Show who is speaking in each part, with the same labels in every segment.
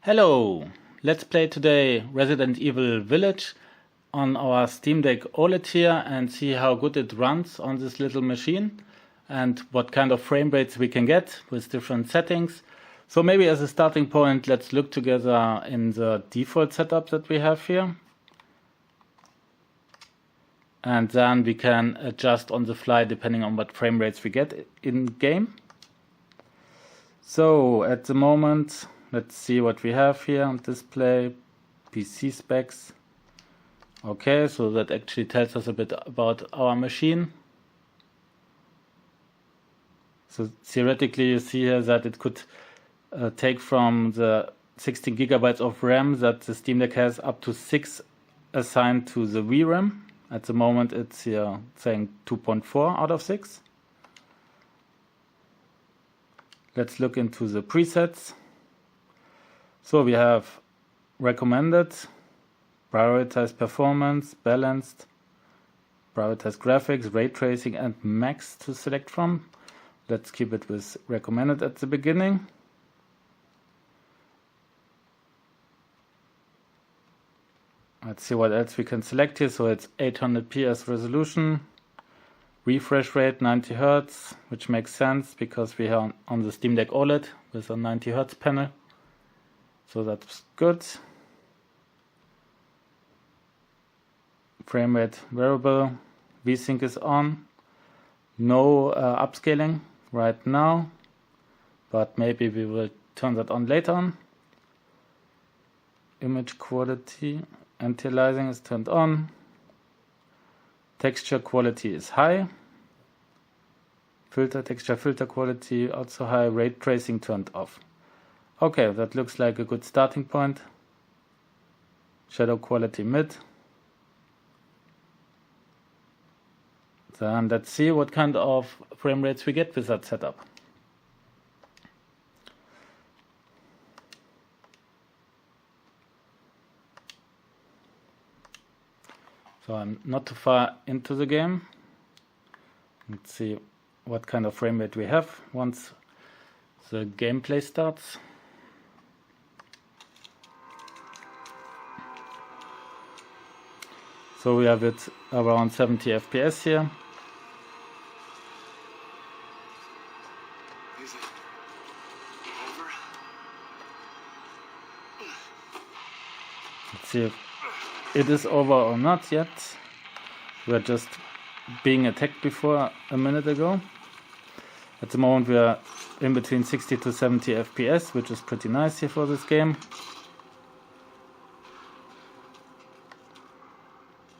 Speaker 1: Hello! Let's play today Resident Evil Village on our Steam Deck OLED here and see how good it runs on this little machine and what kind of frame rates we can get with different settings. So maybe as a starting point, let's look together in the default setup that we have here. And then we can adjust on the fly depending on what frame rates we get in game. So at the moment, let's see what we have here on display, PC specs. Okay, so that actually tells us a bit about our machine. So theoretically you see here that it could take from the 16 gigabytes of RAM that the Steam Deck has up to 6 assigned to the VRAM. At the moment it's here saying 2.4 out of 6. Let's look into the presets. So we have recommended, prioritize performance, balanced, prioritize graphics, ray tracing and max to select from. Let's keep it with recommended at the beginning. Let's see what else we can select here. So it's 800p as resolution, refresh rate 90 Hz, which makes sense because we are on the Steam Deck OLED with a 90 Hz panel. So that's good. Frame rate variable, VSync is on. No upscaling right now, but maybe we will turn that on later on. Image quality, anti-aliasing is turned on. Texture quality is high. Texture filter quality also high. Ray tracing turned off. Okay, that looks like a good starting point. Shadow quality mid. Then let's see what kind of frame rates we get with that setup. So I'm not too far into the game. Let's see what kind of frame rate we have once the gameplay starts. So we have it around 70 FPS here.
Speaker 2: Is it over?
Speaker 1: Let's see if it is over or not yet. We are just being attacked before a minute ago. At the moment we are in between 60 to 70 FPS, which is pretty nice here for this game.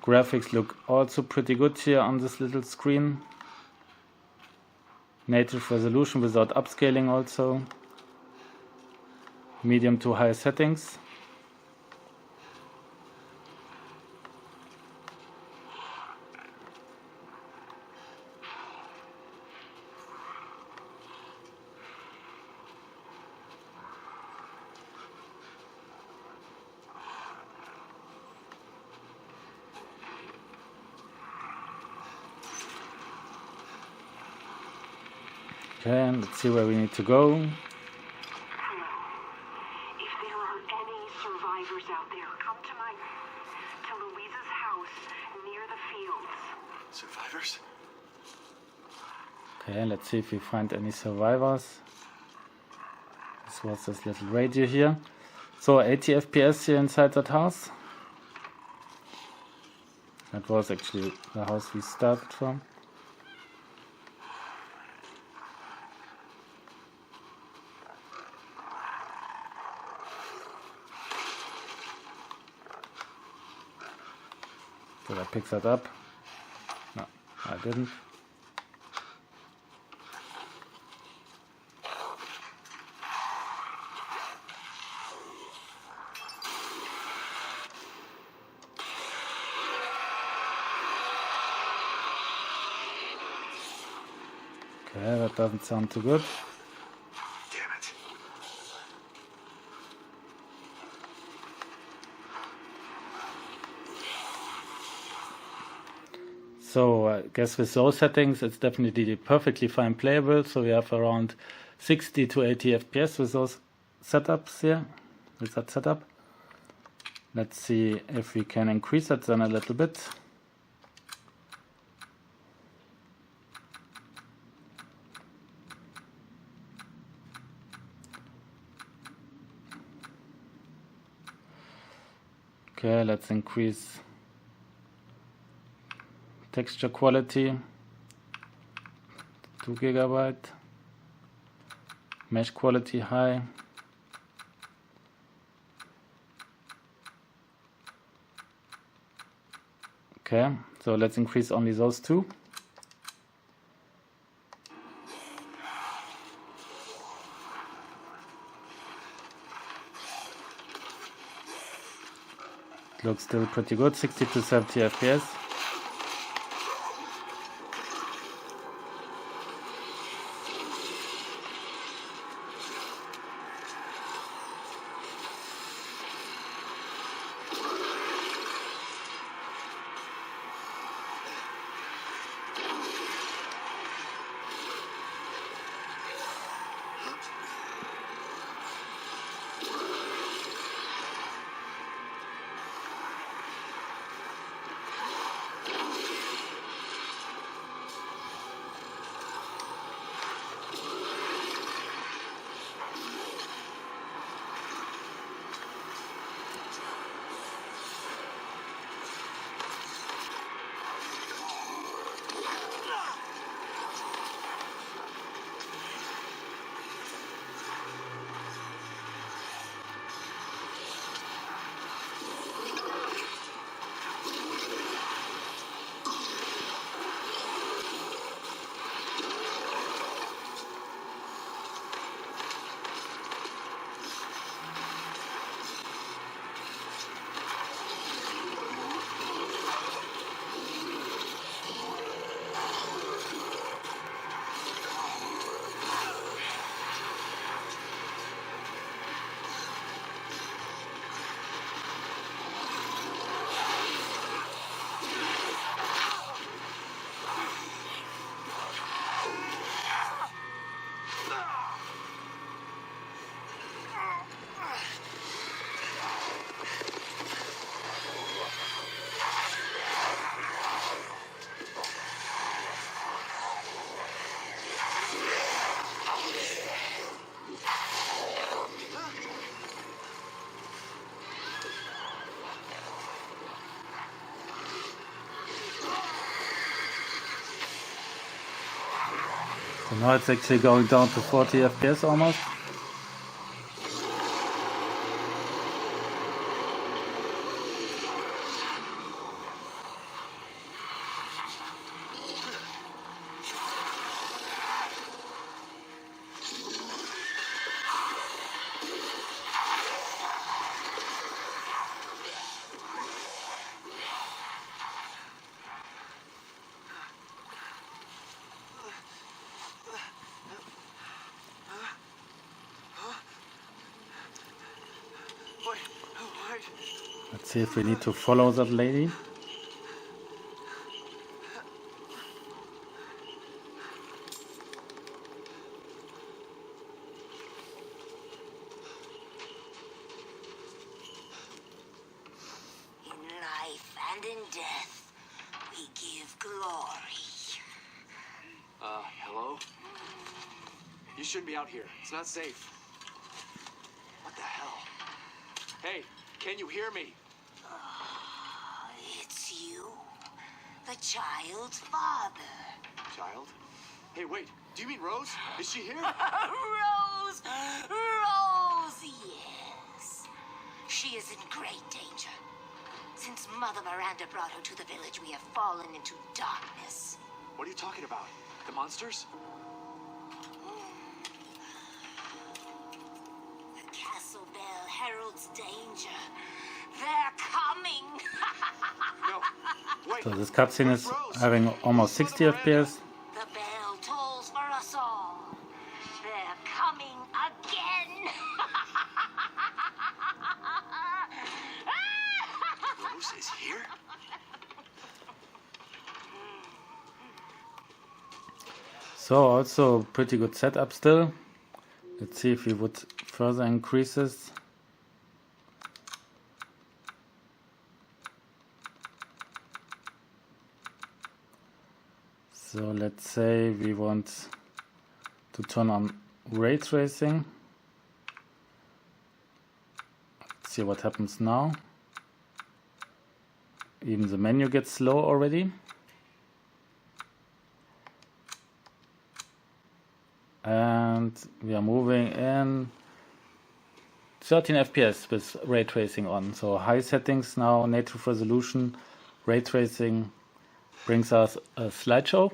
Speaker 1: Graphics look also pretty good here on this little screen. Native resolution without upscaling also. Medium to high settings. Okay, and let's see where we need to go.
Speaker 3: Hello. If there are any survivors out there, come to Louisa's house near the fields.
Speaker 2: Survivors?
Speaker 1: Okay, let's see if we find any survivors. This was this little radio here. So 80 FPS here inside that house. That was actually the house we started from. Did I pick that up? No, I didn't. Okay, that doesn't sound too good.
Speaker 2: Damn it.
Speaker 1: So I guess with those settings it's definitely perfectly fine playable. So we have around 60 to 80 FPS with those setups here. with that setup. Let's see if we can increase it then a little bit. Okay, let's increase texture quality, 2 GB, mesh quality high. Okay, so let's increase only those two. It looks still pretty good, 60 to 70 FPS. So now it's actually going down to 40 FPS almost. Let's see if we need to follow that lady.
Speaker 4: In life and in death, we give glory.
Speaker 2: Hello? You shouldn't be out here. It's not safe. What the hell? Hey, can you hear me?
Speaker 4: It's you, the child's father.
Speaker 2: Child? Hey, wait. Do you mean Rose? Is she here?
Speaker 4: Rose! Rose, yes. She is in great danger. Since Mother Miranda brought her to the village, we have fallen into darkness.
Speaker 2: What are you talking about? The monsters?
Speaker 4: The castle bell heralds danger. They're coming.
Speaker 2: No. Wait.
Speaker 1: So this cutscene is
Speaker 2: Rose?
Speaker 1: having almost 60 FPS.
Speaker 4: The bell tolls for us all. They're coming again.
Speaker 2: Rose is here?
Speaker 1: So also pretty good setup still. Let's see if we would further increase this. So let's say we want to turn on ray tracing. Let's see what happens now. Even the menu gets slow already. And we are moving in 13 FPS with ray tracing on. So high settings now, native resolution, ray tracing brings us a slideshow.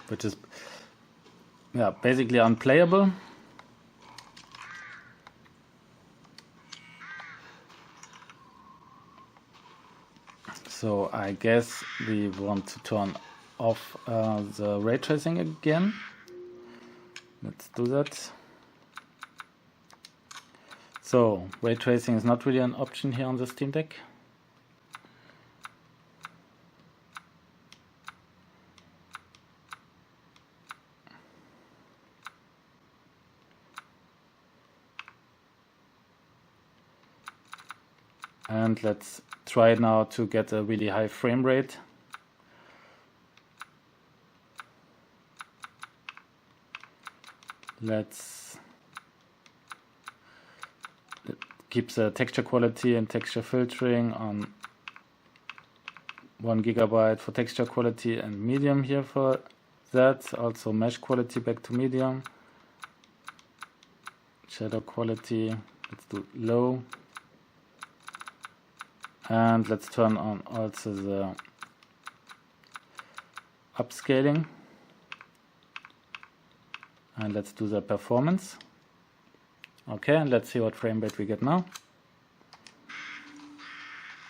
Speaker 1: Which is basically unplayable. So I guess we want to turn off the ray tracing again. Let's do that. So ray tracing is not really an option here on the Steam Deck. And let's try now to get a really high frame rate. Let's keep the texture quality and texture filtering on 1 GB for texture quality and medium here for that. Also mesh quality back to medium. Shadow quality, let's do low. And let's turn on also the upscaling. And let's do the performance. Okay, and let's see what frame rate we get now.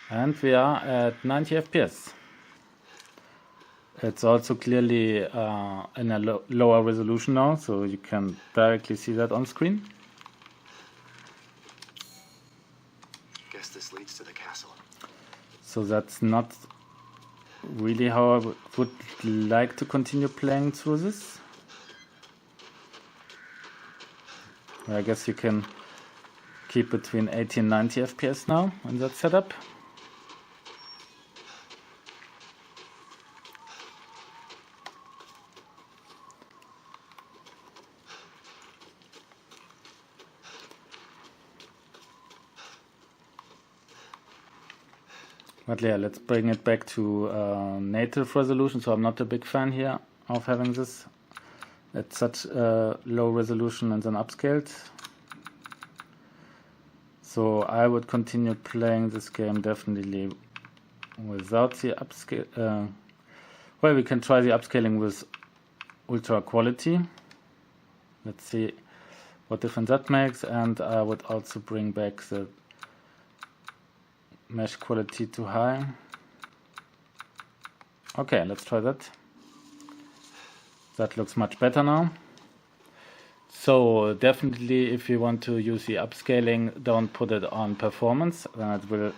Speaker 1: And we are at 90 FPS. It's also clearly in a lower resolution now, so you can directly see that on screen.
Speaker 2: Guess this leads to the castle.
Speaker 1: So that's not really how I would like to continue playing through this. I guess you can keep between 80 and 90 FPS now in that setup. But yeah, let's bring it back to native resolution. So I'm not a big fan here of having this at such low resolution and then upscaled. So I would continue playing this game definitely without the upscale. Well, we can try the upscaling with ultra quality. Let's see what difference that makes, and I would also bring back the mesh quality to high. Okay, let's try that. That looks much better now. So definitely if you want to use the upscaling, don't put it on performance, then it will